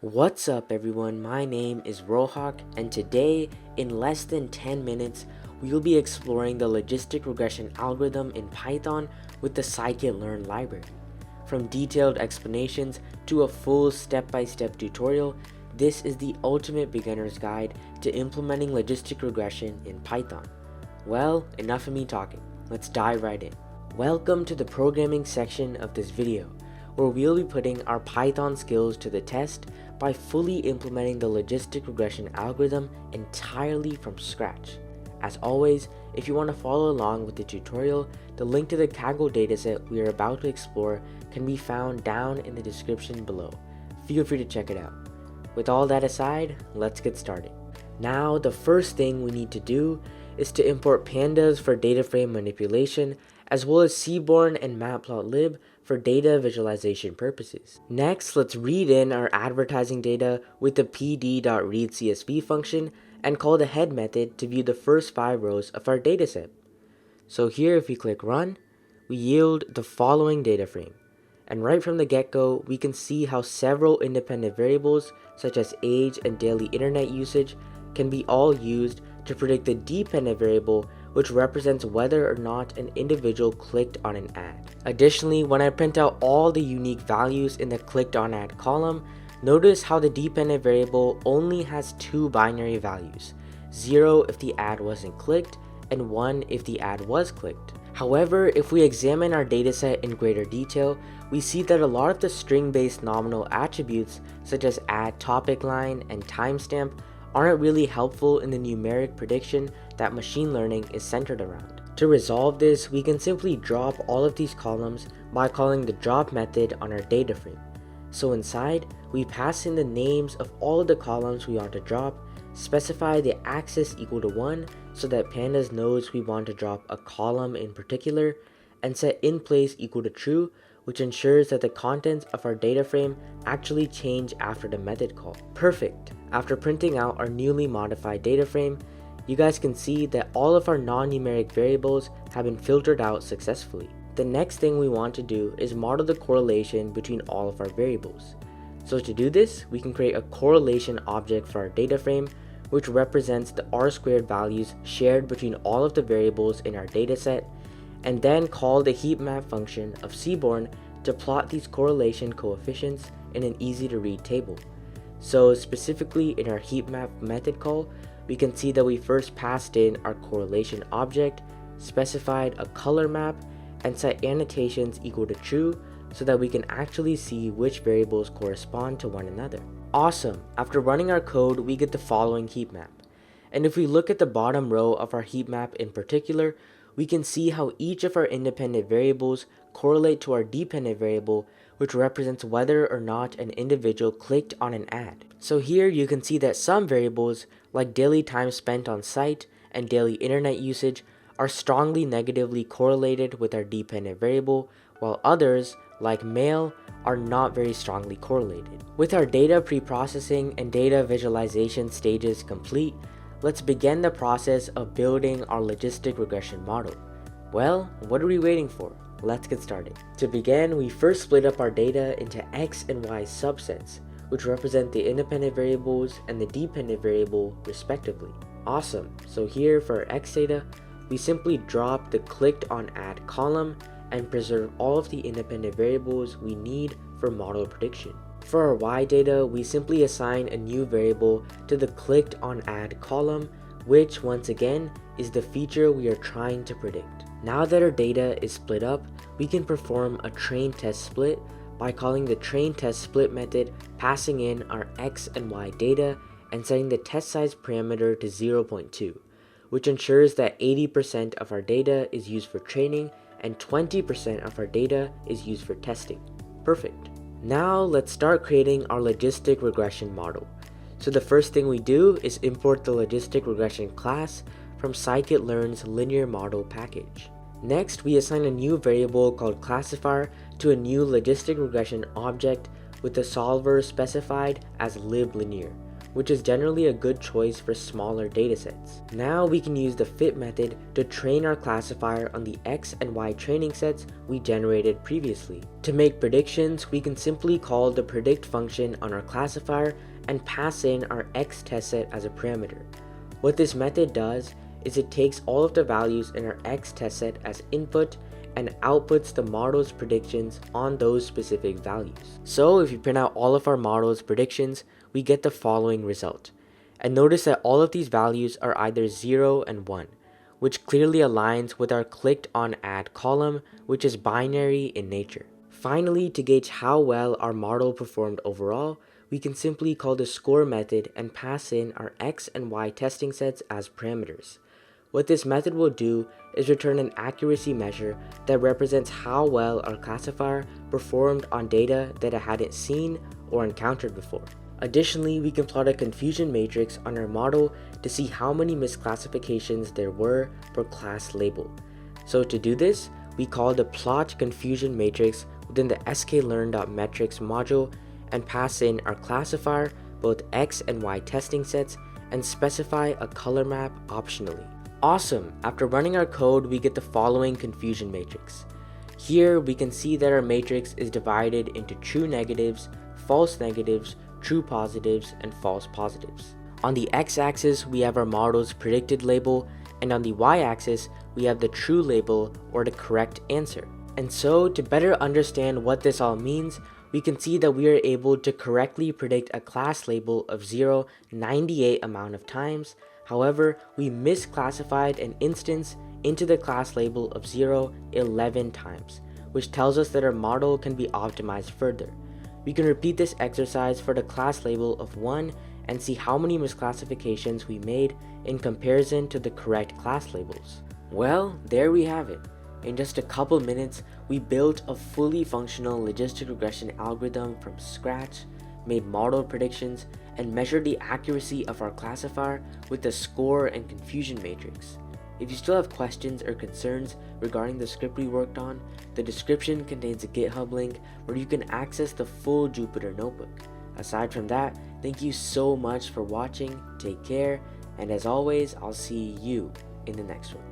What's up everyone, my name is Rohak, and today, in less than 10 minutes, we will be exploring the Logistic Regression Algorithm in Python with the scikit-learn library. From detailed explanations to a full step-by-step tutorial, this is the ultimate beginner's guide to implementing logistic regression in Python. Well, enough of me talking, let's dive right in. Welcome to the programming section of this video, where we'll be putting our Python skills to the test by fully implementing the logistic regression algorithm entirely from scratch. As always, if you want to follow along with the tutorial, the link to the Kaggle dataset we are about to explore can be found down in the description below. Feel free to check it out. With all that aside, let's get started. Now, the first thing we need to do is to import pandas for data frame manipulation, as well as seaborn and matplotlib for data visualization purposes. Next, let's read in our advertising data with the pd.readCSV function and call the head method to view the first 5 rows of our dataset. So here, if we click run, we yield the following data frame. And right from the get-go, we can see how several independent variables such as age and daily internet usage can be all used to predict the dependent variable, which represents whether or not an individual clicked on an ad. Additionally, when I print out all the unique values in the clicked on ad column, notice how the dependent variable only has 2 binary values, 0 if the ad wasn't clicked and 1 if the ad was clicked. However, if we examine our dataset in greater detail, we see that a lot of the string-based nominal attributes such as ad topic line and timestamp aren't really helpful in the numeric prediction that machine learning is centered around. To resolve this, we can simply drop all of these columns by calling the drop method on our data frame. So inside, we pass in the names of all of the columns we want to drop, specify the axis equal to 1 so that pandas knows we want to drop a column in particular, and set inPlace equal to true, which ensures that the contents of our data frame actually change after the method call. Perfect! After printing out our newly modified data frame, you guys can see that all of our non-numeric variables have been filtered out successfully. The next thing we want to do is model the correlation between all of our variables. So to do this, we can create a correlation object for our data frame, which represents the r-squared values shared between all of the variables in our dataset, and then call the heat map function of seaborn to plot these correlation coefficients in an easy to read table. So specifically in our heat map method call, we can see that we first passed in our correlation object, specified a color map, and set annotations equal to true so that we can actually see which variables correspond to one another. Awesome! After running our code, we get the following heat map. And if we look at the bottom row of our heat map in particular, we can see how each of our independent variables correlate to our dependent variable, which represents whether or not an individual clicked on an ad. So here you can see that some variables, like daily time spent on site and daily internet usage, are strongly negatively correlated with our dependent variable, while others, like mail, are not very strongly correlated. With our data preprocessing and data visualization stages complete, let's begin the process of building our logistic regression model. Well, what are we waiting for? Let's get started. To begin, we first split up our data into x and y subsets, which represent the independent variables and the dependent variable respectively. Awesome, so here for our x data, we simply drop the clicked on ad column and preserve all of the independent variables we need for model prediction. For our y data, we simply assign a new variable to the clicked on ad column, which once again is the feature we are trying to predict. Now that our data is split up, we can perform a train test split by calling the train test split method, passing in our x and y data and setting the test size parameter to 0.2, which ensures that 80% of our data is used for training and 20% of our data is used for testing. Perfect. Now let's start creating our logistic regression model. So the first thing we do is import the logistic regression class from scikit-learn's linear model package. Next, we assign a new variable called classifier to a new logistic regression object with the solver specified as liblinear, which is generally a good choice for smaller datasets. Now we can use the fit method to train our classifier on the X and Y training sets we generated previously. To make predictions, we can simply call the predict function on our classifier and pass in our X test set as a parameter. What this method does is it takes all of the values in our X test set as input and outputs the model's predictions on those specific values. So if you print out all of our model's predictions, we get the following result. And notice that all of these values are either 0 and 1, which clearly aligns with our clicked on add column, which is binary in nature. Finally, to gauge how well our model performed overall, we can simply call the score method and pass in our X and Y testing sets as parameters. What this method will do is return an accuracy measure that represents how well our classifier performed on data that it hadn't seen or encountered before. Additionally, we can plot a confusion matrix on our model to see how many misclassifications there were per class label. So to do this, we call the plot confusion matrix within the sklearn.metrics module and pass in our classifier, both X and Y testing sets, and specify a color map optionally. Awesome! After running our code, we get the following confusion matrix. Here we can see that our matrix is divided into true negatives, false negatives, true positives, and false positives. On the x-axis, we have our model's predicted label, and on the y-axis, we have the true label or the correct answer. And so, to better understand what this all means, we can see that we are able to correctly predict a class label of 0 98 amount of times. However, we misclassified an instance into the class label of 0 11 times, which tells us that our model can be optimized further. We can repeat this exercise for the class label of 1 and see how many misclassifications we made in comparison to the correct class labels. Well, there we have it. In just a couple minutes, we built a fully functional logistic regression algorithm from scratch, made model predictions, and measured the accuracy of our classifier with the score and confusion matrix. If you still have questions or concerns regarding the script we worked on, the description contains a GitHub link where you can access the full Jupyter notebook. Aside from that, thank you so much for watching, take care, and as always, I'll see you in the next one.